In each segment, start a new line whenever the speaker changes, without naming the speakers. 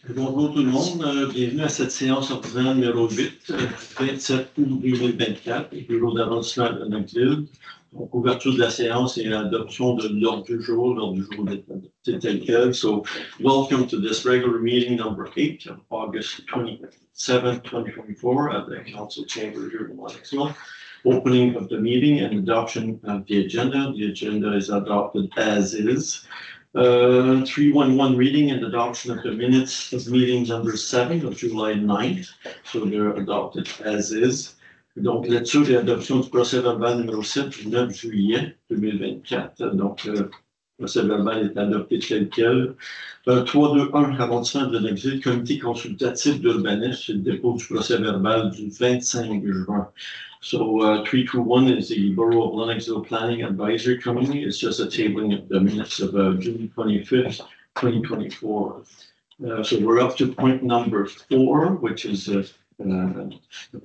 Bonjour tout le monde, bienvenue à cette séance ordinaire numéro 8, 27 août 2024, bureau d'arrondissement de Lennoxville. Donc, ouverture de la séance et adoption de l'ordre du jour c'est tel quel. So, welcome to this regular meeting number 8 of August 27, 2024 at the Council Chamber here in Lennoxville. Opening of the meeting and adoption of the agenda. The agenda is adopted as is. 311 reading and adoption of the minutes of meeting number 7 of July 9th. So they're adopted as is. Donc, lecture et adoption du procès verbal numéro 7 du 9 juillet 2024. Donc, le procès verbal est adopté tel quel. 321, arrondissement de Lennoxville, comité consultatif d'urbanisme, c'est le dépôt du procès verbal du 25 juin. So 321 is the Borough of Lennoxville Planning Advisory Committee. It's just a tabling of the minutes of June 25th, 2024. So we're up to point number 4, which is the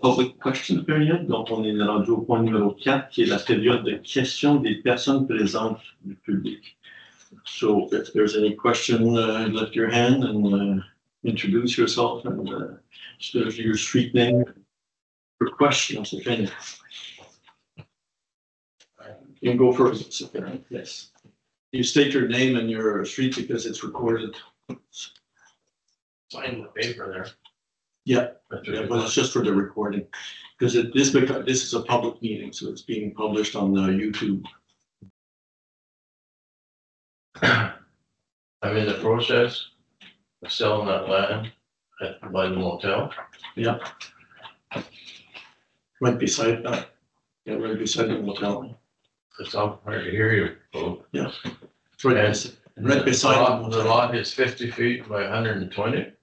public question period. Donc on est rendu au point numéro 4, qui est la période de questions des personnes présentes du public. So if there's any question, lift your hand and introduce yourself and your street name. For questions, if any. You can go first. Yes. You state your name and your street because it's recorded.
Sign the paper there.
Yeah, but it's just for the recording because this is a public meeting, so it's being published on YouTube.
I'm in the process of selling that land by the motel.
Yeah. Right beside that. Yeah, right beside the motel.
It's up hard to hear you, folks.
Yeah. It's right beside
the lot is 50 feet by 120.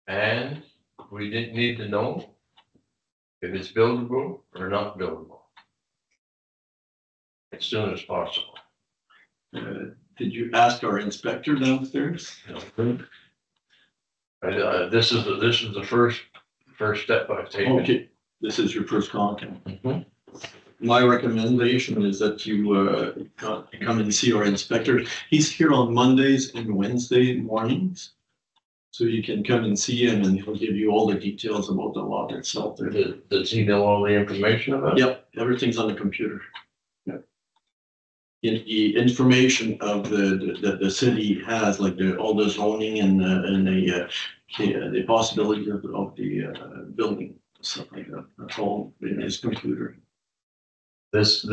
And we didn't need to know if it's buildable or not buildable as soon as possible.
Did you ask our inspector downstairs?
No. This is the first step I've taken.
Okay, this is your first contact. Mm-hmm. My recommendation is that you come and see our inspector. He's here on Mondays and Wednesday mornings. So you can come and see him and he'll give you all the details about the lot itself.
Does he know all the information about it?
Yep, everything's on the computer. Yep. The information of the city has, like all the zoning and the possibility of the building, stuff like that. That's all in his computer.
It's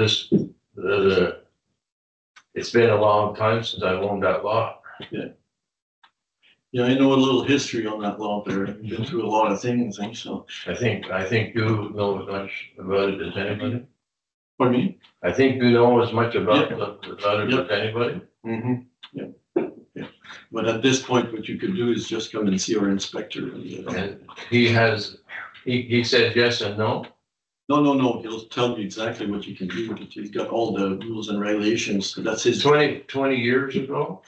been a long time since I owned that lot.
Yeah. Yeah, I know a little history on that lot there. I've been through a lot of things, so.
I think you know as much about it as anybody.
Pardon me?
I think you know as much about it as anybody.
Mm-hmm. Yeah. Yeah. But at this point, what you could do is just come and see our inspector.
And he said yes and no.
No. He'll tell you exactly what you can do. He's got all the rules and regulations. So that's his
20 years ago,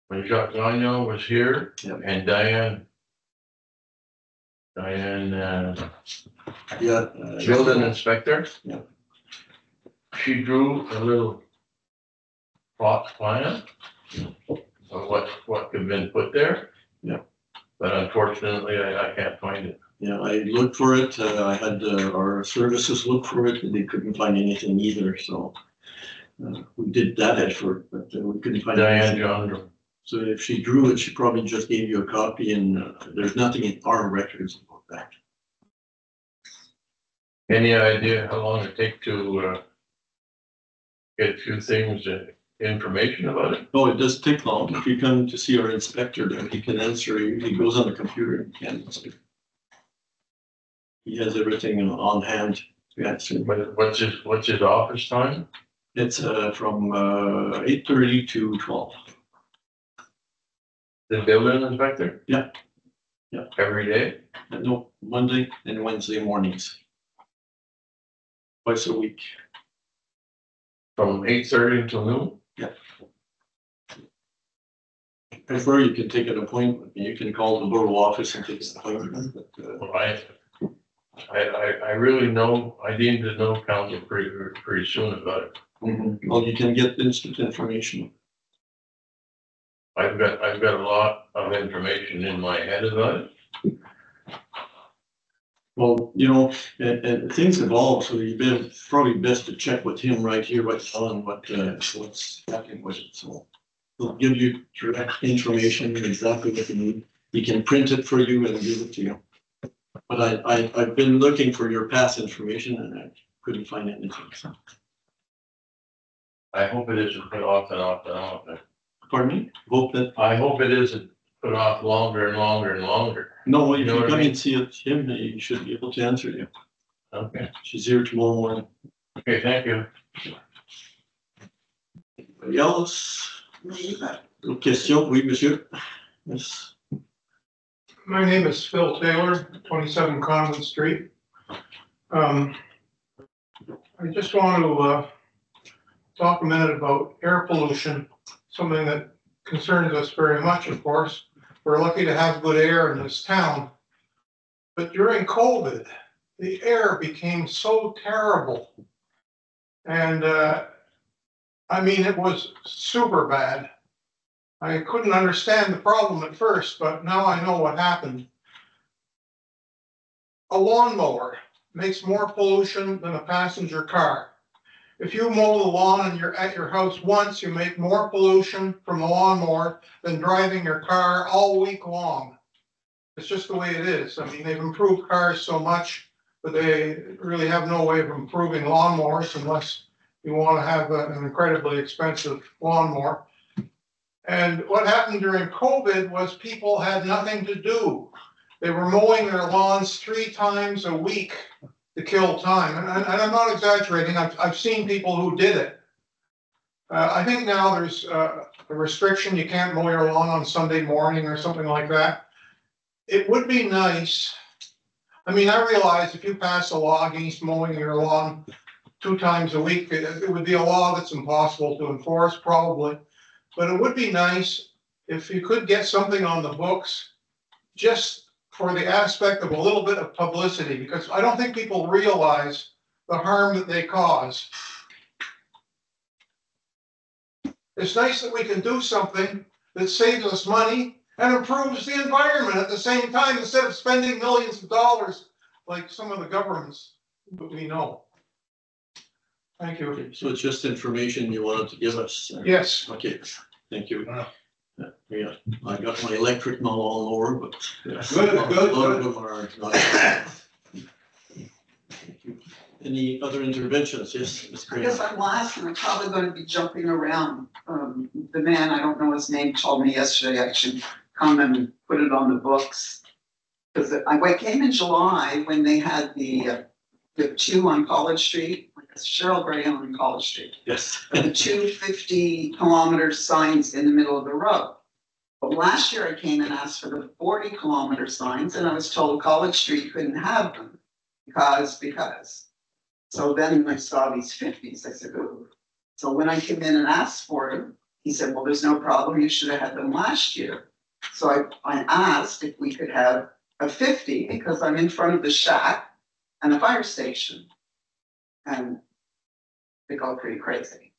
when Jacques Gagnon was here, yep. And Diane, building inspector.
Yeah.
She drew a little plot plan of what could have been put there.
Yeah.
But unfortunately, I can't find it.
Yeah, I looked for it. I had our services look for it, and they couldn't find anything either. So we did that effort, but we couldn't find anything.
John.
So if she drew it, she probably just gave you a copy, and there's nothing in our records about that.
Any idea how long it takes to get a few things, information about it?
No, it does take long. If you come to see our inspector, then he can answer you. He goes on the computer and can answer. He has everything on hand to answer.
What's his office time?
It's from 8:30 to 12.
The building inspector?
Yeah.
Every day?
No, Monday and Wednesday mornings. Twice a week.
From 8:30 until noon?
Yeah. Prefer you can take an appointment. You can call the borough office and take an appointment. But,
I really know, I need to know council pretty soon about it.
Mm-hmm. Well, you can get instant information.
I've got a lot of information in my head about it.
Well, you know, and things evolve, so you've been probably best to check with him right here, right now, and what's happening with it. So he'll give you direct information, exactly what you need. He can print it for you and give it to you. But I've been looking for your past information and I couldn't find anything. So.
I hope it isn't put off and off and off.
Pardon me?
I hope it isn't put off longer and longer and longer.
No, if you come and see him, he should be able to answer you.
Okay.
She's here tomorrow morning.
Okay, thank you.
Anybody else? Question? Oui, monsieur. Yes.
My name is Phil Taylor, 27 Convent Street. I just want to talk a minute about air pollution, something that concerns us very much, of course. We're lucky to have good air in this town. But during COVID, the air became so terrible. And I mean, it was super bad. I couldn't understand the problem at first, but now I know what happened. A lawnmower makes more pollution than a passenger car. If you mow the lawn at your house once, you make more pollution from the lawnmower than driving your car all week long. It's just the way it is. I mean, they've improved cars so much, but they really have no way of improving lawnmowers unless you want to have an incredibly expensive lawnmower. And what happened during COVID was people had nothing to do. They were mowing their lawns 3 times a week to kill time. And I'm not exaggerating. I've seen people who did it. I think now there's a restriction. You can't mow your lawn on Sunday morning or something like that. It would be nice. I mean, I realize if you pass a law against mowing your lawn 2 times a week, it would be a law that's impossible to enforce, probably. But it would be nice if you could get something on the books just for the aspect of a little bit of publicity, because I don't think people realize the harm that they cause. It's nice that we can do something that saves us money and improves the environment at the same time, instead of spending millions of dollars like some of the governments that we know. Thank you.
Okay, so it's just information you wanted to give us?
Yes.
Okay, thank you. Yeah, I got my electric lawnmower, but yes,
Good,
a lot of them are not. Thank you. Any other interventions? Yes, Ms.
I
Green.
guess I'm last and I'm probably going to be jumping around. The man, I don't know his name, told me yesterday I should come and put it on the books. Because I came in July when they had the 2 on College Street, like Cheryl Gray on College Street.
Yes.
The 250-kilometer signs in the middle of the road. But last year I came and asked for the 40-kilometer signs, and I was told College Street couldn't have them because. So then I saw these 50s. I said, ooh. So when I came in and asked for them, he said, well, there's no problem. You should have had them last year. So I asked if we could have a 50 because I'm in front of the shack and a fire station. And they go pretty crazy.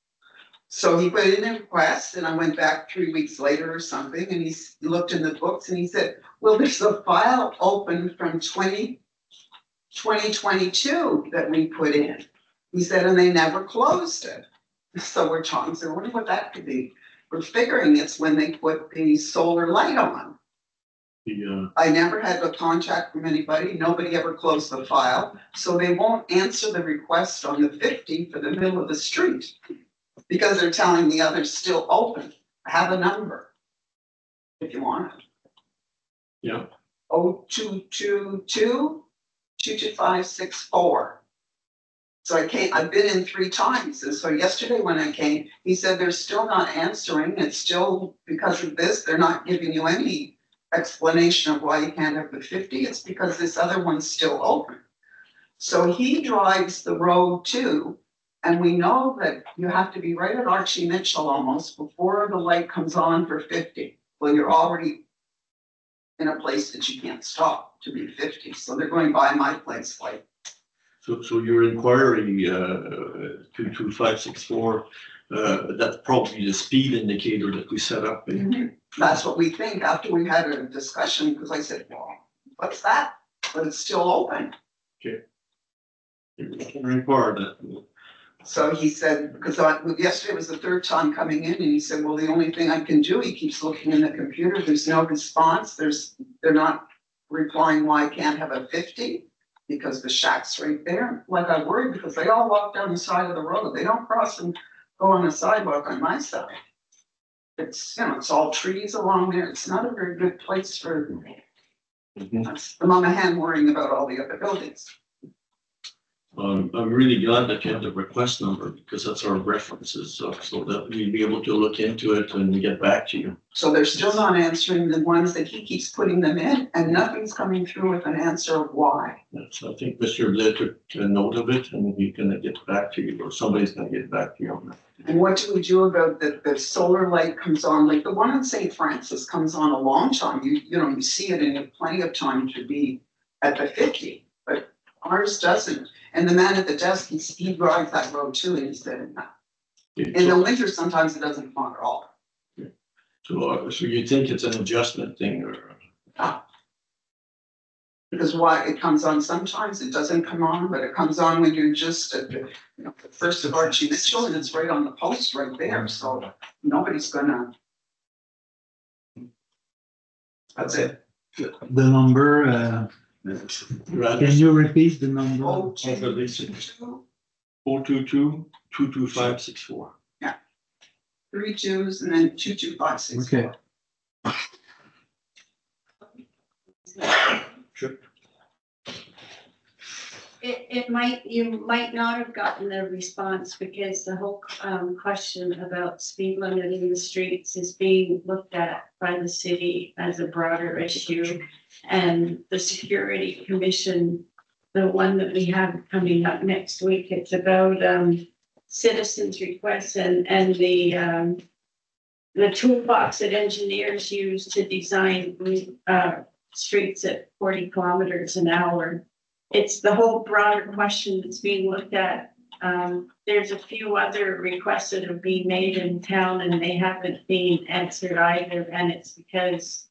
So he put in a request, and I went back 3 weeks later or something, and he looked in the books and he said, well, there's a file open from 2022 that we put in. He said, and they never closed it. So we're talking, so I wonder what that could be. We're figuring it's when they put the solar light on. I never had a contact from anybody. Nobody ever closed the file. So they won't answer the request on the 50 for the middle of the street because they're telling the others still open. I have a number if you want it.
Yeah.
0222-22564. So I've been in 3 times. And so yesterday when I came, he said they're still not answering. It's still because of this. They're not giving you any explanation of why you can't have the 50. It's because this other one's still open. So he drives the road too. And we know that you have to be right at Archie Mitchell almost before the light comes on for 50. Well, you're already in a place that you can't stop to be 50. So they're going by my place like.
So your inquiry, 22564, That's probably the speed indicator that we set up.
That's what we think after we had a discussion, because I said, well, what's that? But it's still open.
Require that.
So he said, because yesterday was the third time coming in, and he said, well, the only thing I can do, he keeps looking in the computer, there's no response, they're not replying why I can't have a 50, because the shack's right there. Like I worried, because they all walk down the side of the road, they don't cross and go on the sidewalk on my side. It's, it's all trees along there, it's not a very good place for, I'm on my hand worrying about all the other buildings.
I'm really glad that you have the request number, because that's our references, so that we'll be able to look into it and get back to you.
So they're still not answering the ones that he keeps putting them in, and nothing's coming through with an answer of why.
Yes, I think Mr. Blair took a note of it, and he's gonna get back to you, or somebody's gonna get back to you on that.
And what do we do about the solar light comes on, like the one in St. Francis comes on a long time, you see it and you have plenty of time to be at the 50, but ours doesn't. And the man at the desk, he drives that road too, and he said, no. In the winter, sometimes it doesn't come on at all.
So you think it's an adjustment thing, or?
Because why it comes on sometimes, it doesn't come on, but it comes on when you're just at the first of Archie Mitchell, and it's right on the post right there, so nobody's gonna. That's it.
The number, can you repeat the number?
022-225-64.
Yeah. 3 2s and then 22564.
Okay.
Sure.
You might not have gotten a response, because the whole question about speed limit in the streets is being looked at by the city as a broader issue. And the Security Commission, the one that we have coming up next week, it's about citizens' requests and the toolbox that engineers use to design streets at 40 kilometers an hour. It's the whole broader question that's being looked at. There's a few other requests that have been made in town, and they haven't been answered either, and it's because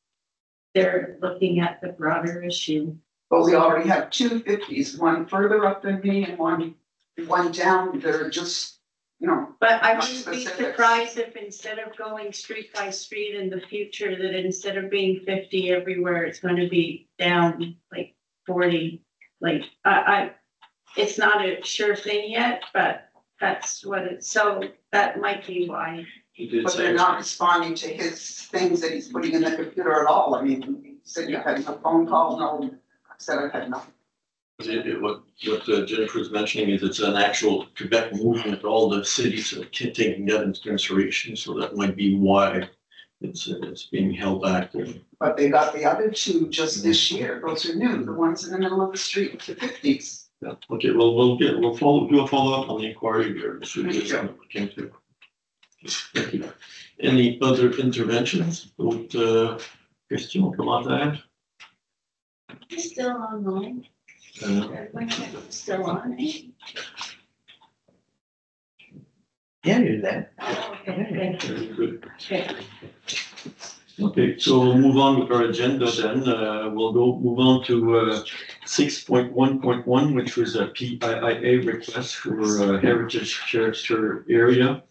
they're looking at the broader issue.
But we already have 2 50s, one further up than me and one down. They're just,
But I wouldn't be surprised if instead of going street by street in the future, that instead of being 50 everywhere, it's going to be down like 40. Like it's not a sure thing yet, but that's what it's. So that might be why.
But they're not responding to his things that he's putting in the computer at all. I mean, he said you had a phone call. No, I said I had nothing.
What Jennifer's mentioning is it's an actual Quebec movement. All the cities are taking that into consideration, so that might be why it's being held back there.
But they got the other 2 just this year. Those are new. The ones in the middle of the street with the 50s.
Yeah. Okay. Well, we'll do a follow up on the inquiry here. Thank you. Any other interventions? D'autres questions, commentaires?
It's still online. Still on.
Yeah, you're there.
Okay.
Very good.
Okay.
Okay, so we'll move on with our agenda then. We'll move on to 6.1.1, which was a PIIA request for Heritage Character Area.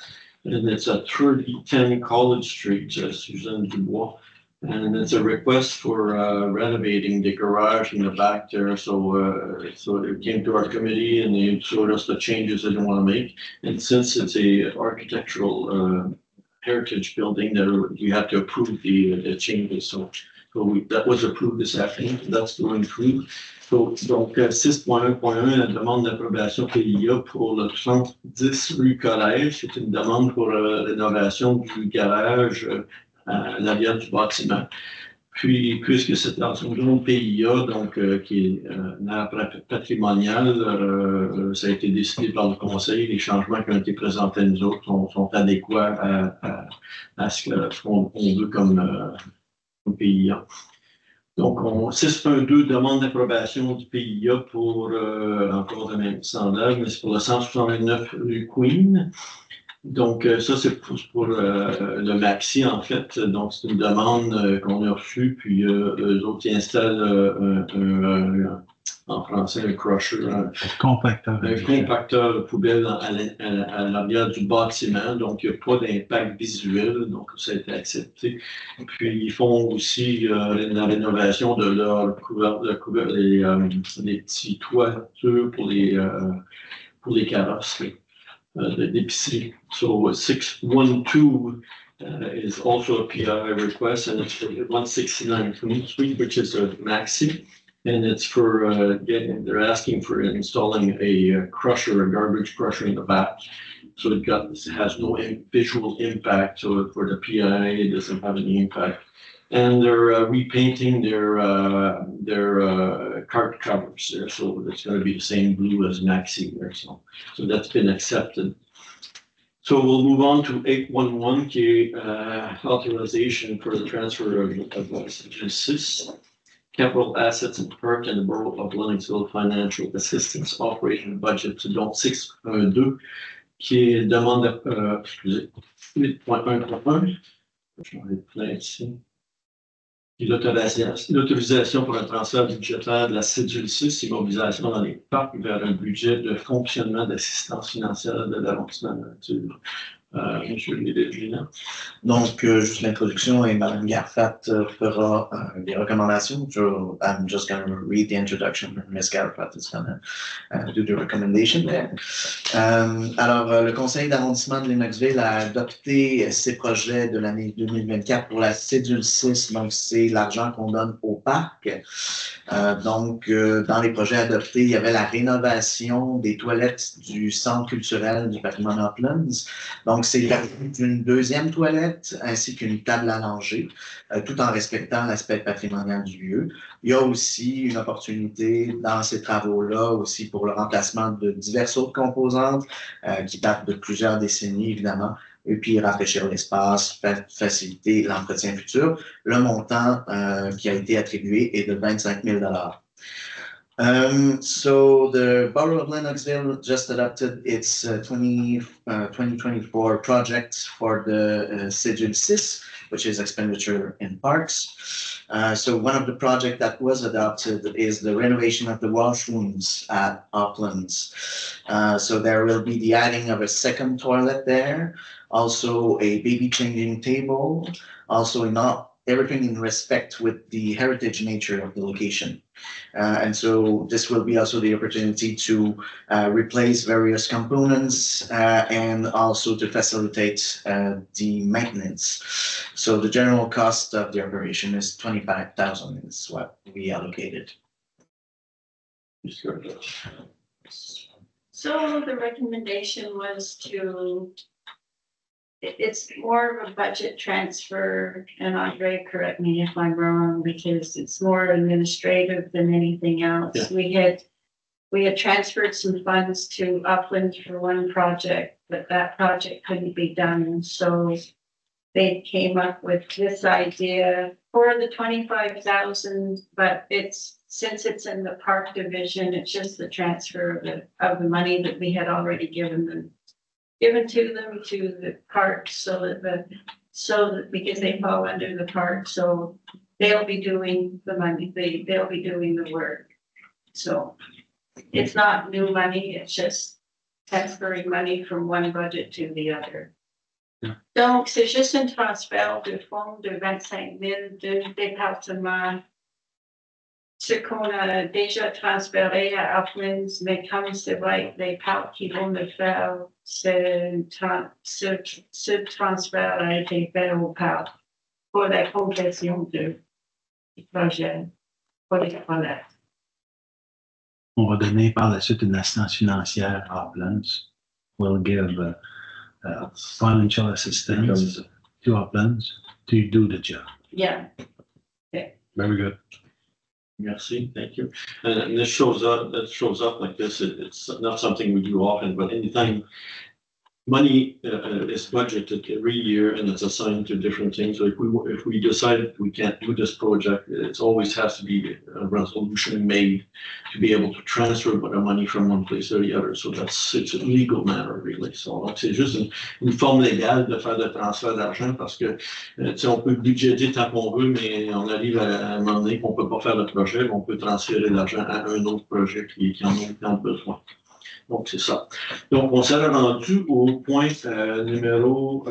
And it's at 3010 College Street, Suzanne Dubois. And it's a request for renovating the garage in the back there. So it came to our committee and they showed us the changes they want to make. And since it's a architectural heritage building, that we have to approve the changes. So that was approved this afternoon. That's going through. Donc 6.1.1, la demande d'approbation PIA pour le 3010 rue Collège. C'est une demande pour rénovation du garage à l'arrière du bâtiment. Puis, puisque c'est dans une zone PIA, donc qui est un art patrimonial, ça a été décidé par le Conseil. Les changements qui ont été présentés à nous autres sont adéquats à ce qu'on veut comme PIA. Donc, 6.2, demande d'approbation du PIA pour encore le même standard, mais c'est pour le 169 rue Queen. Donc, ça, c'est pour le Maxi, en fait. Donc, c'est une demande qu'on a reçue, puis eux autres, ils installent en français, un crusher, un compacteur de poubelle à l'arrière du bâtiment. Donc, il n'y a pas d'impact visuel. Donc, ça a été accepté. Puis, ils font aussi la rénovation de leur les petits toitures pour les carrosses. D'épicerie. So 612 is also a PI request, and it's for 169 Queen Street, which is a maxi, and it's for they're asking for installing a crusher, a garbage crusher in the back. So it has no visual impact. So for the PI, it doesn't have any impact. And they're repainting their cart covers there, so it's going to be the same blue as Maxi there. So that's been accepted. So we'll move on to 811, qui est authorization for the transfer of Séance, capital assets and park and the Borough of Lennoxville financial assistance operation budget, donc 612, qui est demande, excusez, 8.1.1. J'en ai plein ici. L'autorisation pour un transfert budgétaire de la cédule 6, immobilisation dans les parcs, vers un budget de fonctionnement d'assistance financière de l'arrondissement de nature. Monsieur le
Donc, juste l'introduction et Mme Garfat fera des recommandations. I'm just going to read the introduction. Ms. Garfat is going to do the recommendation there. Alors, le Conseil d'arrondissement de Lennoxville a adopté ses projets de l'année 2024 pour la cédule 6. Donc, c'est l'argent qu'on donne au parc. Donc, dans les projets adoptés, il y avait la rénovation des toilettes du centre culturel du patrimoine Uplands. Donc, c'est l'ajout d'une deuxième toilette ainsi qu'une table à langer, tout en respectant l'aspect patrimonial du lieu. Il y a aussi une opportunité dans ces travaux-là aussi pour le remplacement de diverses autres composantes qui datent de plusieurs décennies, évidemment, et puis rafraîchir l'espace, faciliter l'entretien futur. Le montant qui a été attribué est de 25 000 $. So the Borough of Lennoxville just adopted its 2024 project for the Schedule 6, which is expenditure in parks. So one of the projects that was adopted is the renovation of the washrooms at Uplands. So there will be the adding of a second toilet there, also a baby changing table, also everything in respect with the heritage nature of the location. And so this will be also the opportunity to replace various components and also to facilitate the maintenance. So the general cost of the operation is $25,000 is what we allocated.
So the recommendation was it's more of a budget transfer, and Andre, correct me if I'm wrong, because it's more administrative than anything else. Yeah. We had transferred some funds to Upland for one project, but that project couldn't be done. So they came up with this idea for the 25,000, but since it's in the park division, it's just the transfer of the money that we had already given to them to the park, so that because they fall under the park, so they'll be doing the money, they'll be doing the work. So it's not new money, it's just transferring money from one budget to the other. Yeah. Donc, c'est juste un transfert de fonds de 25 000 de département. Ce qu'on a déjà transféré à Uplands, mais comme c'est vrai, les parcs qui vont le faire, ce transfert a été fait au parc pour la complétion du projet pour les toilettes.
On va donner par la suite une assistance financière à Uplands. We'll give financial assistance to Uplands to do the job.
Yeah. Okay.
Very good.
Merci, thank you. And this shows up like this. It's not something we do often, but anytime money is budgeted every year and it's assigned to different things. So if we decide we can't do this project, it always has to be a resolution made to be able to transfer the money from one place to the other. So it's a legal matter, really. So c'est juste une forme légale de faire le transfert d'argent parce que on peut budgéter tant qu'on veut, mais on arrive à un moment donné qu'on peut pas faire le projet, mais on peut transférer l'argent à un autre projet qui en a autant besoin. Donc, c'est ça. Donc, on s'est rendu au point numéro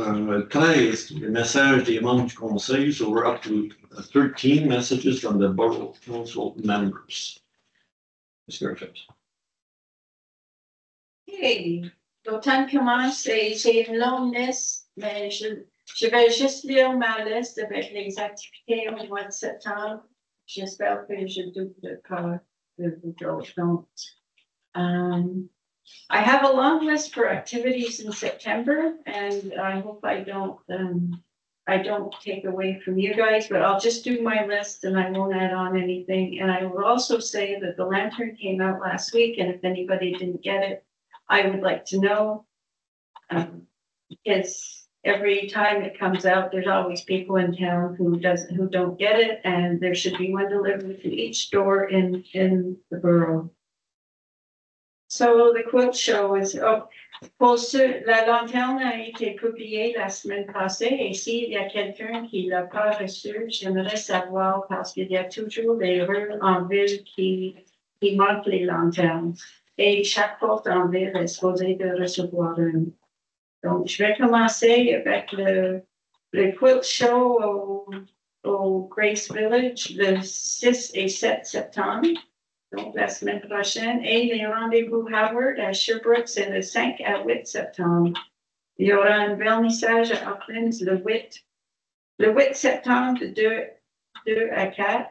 13, le message des membres du Conseil. So we're up to 13 messages from the Borough Council members. Ms. Griffiths.
Hey, l'automne commence et j'ai une longue liste, mais je vais juste lire ma liste avec les activités au mois de septembre. J'espère que je double pas de vous d'autres. I have a long list for activities in September, and I hope I don't take away from you guys, but I'll just do my list and I won't add on anything. And I will also say that the lantern came out last week, and if anybody didn't get it, I would like to know. Because every time it comes out, there's always people in town who don't get it, and there should be one delivered to each door in the borough. So the quilt show is, la lanterne a été publiée la semaine passée, et s'il y a quelqu'un qui l'a pas reçu, j'aimerais savoir, parce qu'il y a toujours des rues en ville qui manquent les lanternes, et chaque porte en ville est supposée de recevoir une. Donc, je vais commencer avec le quilt show au Grace Village le 6 et 7 septembre. Donc, la semaine prochaine. Et les rendez-vous Howard à Sherbrooke, c'est le 5 à 8 septembre. Il y aura un vernissage à Uplands le 8 septembre de 2 à 4.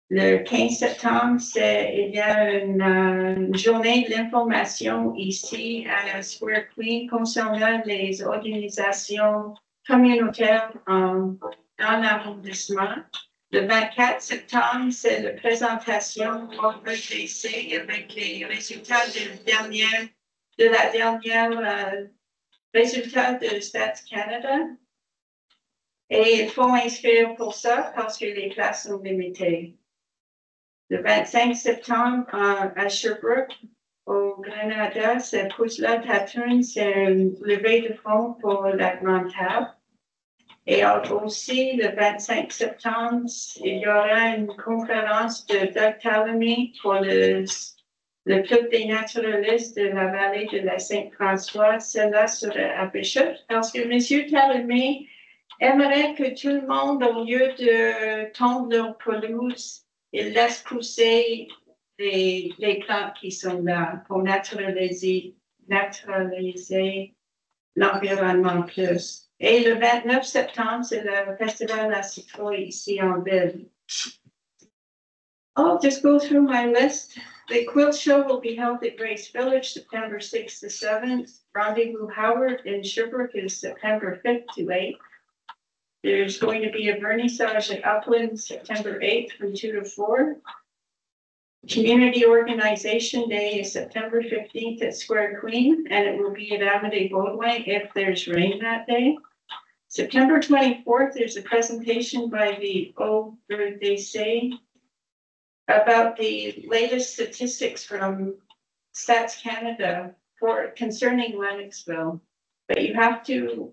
Le 15 septembre, il y a une journée de l'information ici à la Square Queen concernant les organisations communautaires en arrondissement. Le 24 septembre, c'est la présentation au ETC avec les résultats de la dernière résultats de Stats Canada. Et il faut inscrire pour ça parce que les places sont limitées. Le 25 septembre, à Sherbrooke, au Grenada, c'est Pusla Tatoon, c'est une levée de fonds pour la grande table. Et aussi, le 25 septembre, il y aura une conférence de Doug Tallamy pour le Club des naturalistes de la vallée de la Saint-François. Cela sera à Bishop, parce que M. Tallamy aimerait que tout le monde, au lieu de tondre leur pelouse, il laisse pousser les plantes qui sont là pour naturaliser l'environnement plus. Et le 29 septembre, c'est le festival à citrouille ici en ville. I'll just go through my list. The quilt show will be held at Grace Village, September 6th to 7th. Rendezvous Howard in Sherbrooke is September 5th to 8th. There's going to be a vernissage at Upland, September 8th from 2 to 4. Community Organization Day is September 15th at Square Queen, and it will be at Amadee Boardway if there's rain that day. September 24th, there's a presentation by the ODC about the latest statistics from Stats Canada concerning Lennoxville, but you have to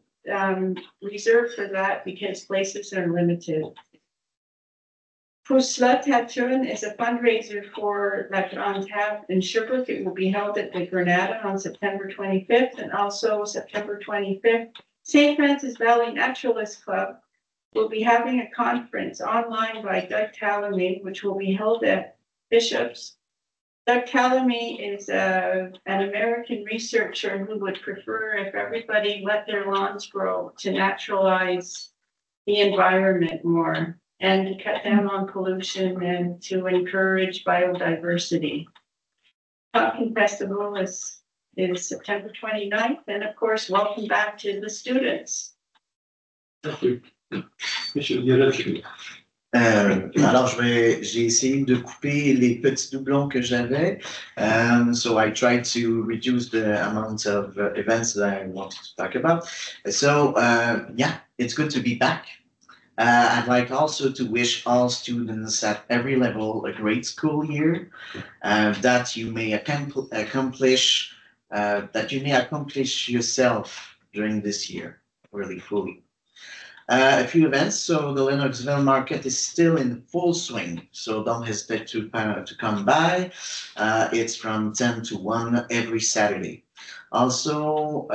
reserve for that because places are limited. Pusla Tatoon is a fundraiser for La Grande Table in Sherbrooke. It will be held at the Grenada on September 25th and also September 25th. St. Francis Valley Naturalist Club will be having a conference online by Doug Tallamy, which will be held at Bishop's. Doug Tallamy is an American researcher who would prefer if everybody let their lawns grow to naturalize the environment more and to cut down on pollution and to encourage biodiversity. Pumpkin Festival is September 29th, and of course, welcome back to the students.
Thank you. Monsieur Guerrero.
Alors, j'ai essayé de couper les petits doublons que j'avais. So I tried to reduce the amount of events that I wanted to talk about. So, yeah, it's good to be back. I'd like also to wish all students at every level a great school year, that you may accomplish yourself during this year, really fully. A few events. So the Lennoxville market is still in full swing. So don't hesitate to come by. It's from 10 to 1 every Saturday. Also,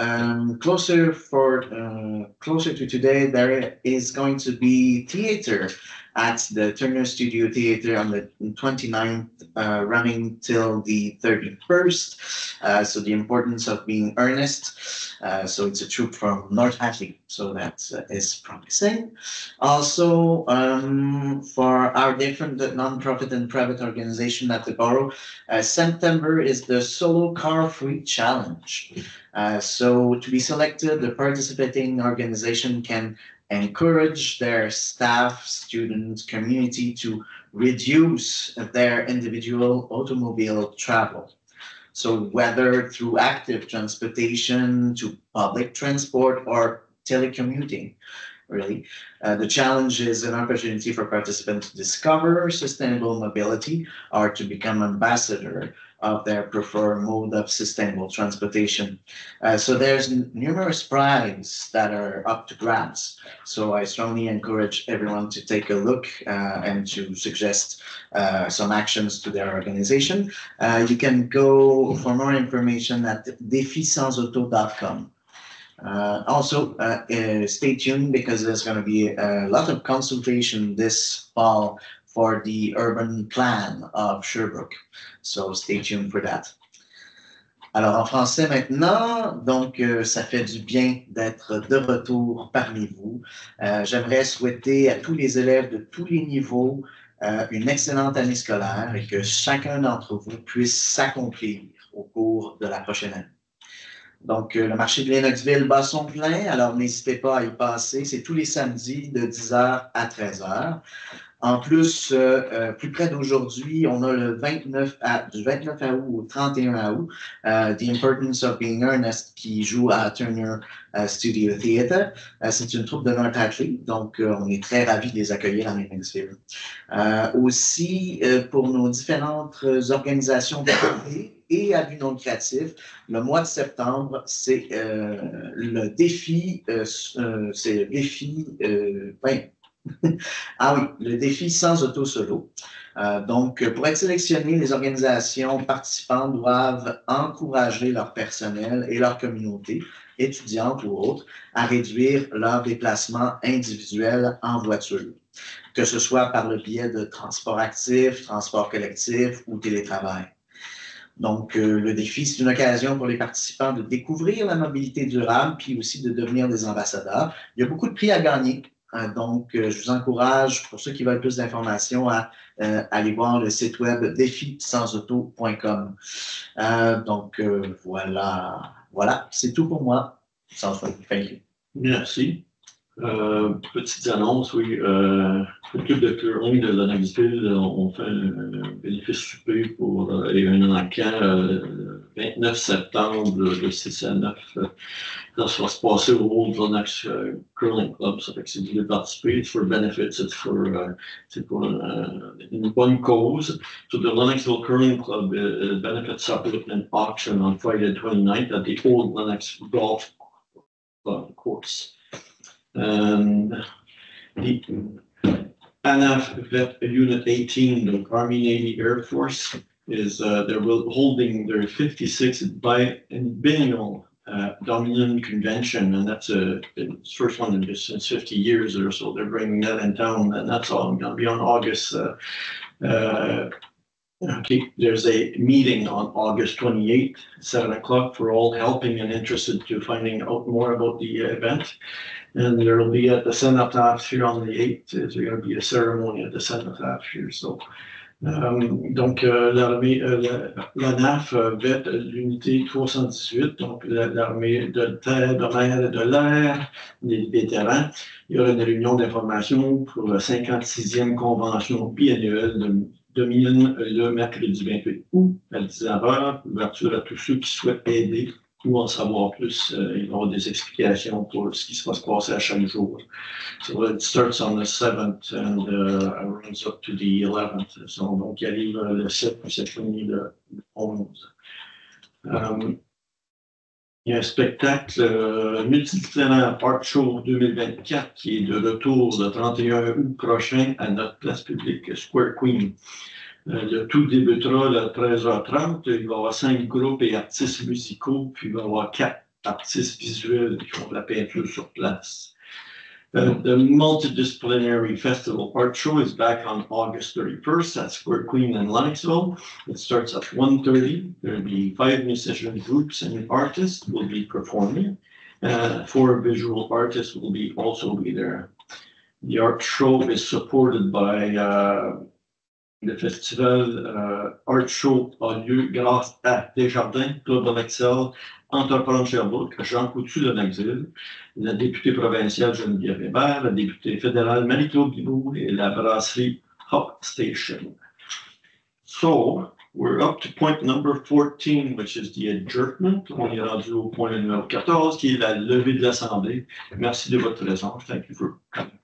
closer to today, there is going to be theater at the Turner Studio Theater on the 29th, running till the 31st. So the importance of being earnest. So it's a troupe from North Hadley, so that is promising. Also, for our different non-profit and private organization at the borough, September is the Solo Car Free Challenge. So to be selected, the participating organization can encourage their staff, students, community to reduce their individual automobile travel. So whether through active transportation to public transport or telecommuting, really. The challenge is an opportunity for participants to discover sustainable mobility or to become ambassador of their preferred mode of sustainable transportation. So there's numerous prizes that are up to grabs. So I strongly encourage everyone to take a look and to suggest some actions to their organization. You can go for more information at defisansauto.com. Also, stay tuned because there's going to be a lot of consultation this fall for the urban plan of Sherbrooke. So stay tuned for that. Alors en français maintenant, donc ça fait du bien d'être de retour parmi vous. J'aimerais souhaiter à tous les élèves de tous les niveaux une excellente année scolaire et que chacun d'entre vous puisse s'accomplir au cours de la prochaine année. Donc, le marché de Lennoxville bat son plein, alors n'hésitez pas à y passer. C'est tous les samedis de 10h à 13h. En plus, plus près d'aujourd'hui, on a le du 29 août au 31 août, The Importance of Being Earnest qui joue à Turner Studio Theatre. C'est une troupe de North Hadley, donc on est très ravis de les accueillir à Lennoxville. Aussi, pour nos différentes organisations de et à but non lucratif, le mois de septembre, c'est le défi, ah oui, le défi sans auto solo. Donc, pour être sélectionné, les organisations participantes doivent encourager leur personnel et leur communauté, étudiante ou autre, à réduire leurs déplacements individuels en voiture, que ce soit par le biais de transport actif, transport collectif ou télétravail. Donc, le défi, c'est une occasion pour les participants de découvrir la mobilité durable, puis aussi de devenir des ambassadeurs. Il y a beaucoup de prix à gagner. Donc, je vous encourage, pour ceux qui veulent plus d'informations, à aller voir le site web défisansauto.com. Donc, voilà, c'est tout pour moi. Thank you.
Merci. Petite annonce, oui. L'équipe de curling de Lennoxville, on fait un bénéfice souper pour un encamp le 29 septembre de 6 à 9. Ça va se passer au Old Lennox Curling Club. Ça fait que si vous voulez participer, it's for benefits, c'est pour une bonne cause. So the Lennoxville Curling Club benefits supplement an auction on Friday the 29th at the Old Lennox Golf Club course. The ANAF Vet Unit 18, the Army Navy Air Force, is they're holding their 56th biennial Dominion Convention, and that's the first one in since 50 years or so. They're bringing that in town, and that's all going to be on August. Okay, there's a meeting on August 28th, 7 o'clock for all helping and interested to finding out more about the event. And there will be at the cenotaph here on the 8th. There's going to be a ceremony at the cenotaph here. So Donc, l'armée, la NAF vête l'unité 318, donc l'armée de terre, de mer et de l'air, les vétérans. Il y aura une réunion d'information pour la 56e convention biannuelle de mine le mercredi 28 août à 19h. Ouverture à tous ceux qui souhaitent aider ou en savoir plus. Il y aura des explications pour ce qui va se passer à chaque jour. So it starts on the 7th and runs up to the 11th. So, donc, il arrive le 7 puis c'est fini le 11. Il y a un spectacle multidisciplinaire Art Show 2024 qui est de retour le 31 août prochain à notre place publique Square Queen. Le tout débutera le 13h30. Il va y avoir 5 groupes et artistes musicaux, puis il va y avoir 4 artistes visuels qui font de la peinture sur place. The Multidisciplinary Festival Art Show is back on August 31st at Square Queen in Lennoxville. It starts at 1:30. There will be 5 musician groups and artists will be performing. 4 visual artists will also be there. The art show is supported by le festival Art Show a lieu grâce à Desjardins, Club of Excel, Entreprendre Sherbrooke, Jean Coutu de Lennoxville, la députée provinciale Geneviève Hébert, la députée fédérale Marie-Claude Guibault et la brasserie Hop Station. So, we're up to point number 14, which is the adjournment. On est rendu au point numéro 14, qui est la levée de l'Assemblée. Merci de votre présence. Thank you for coming.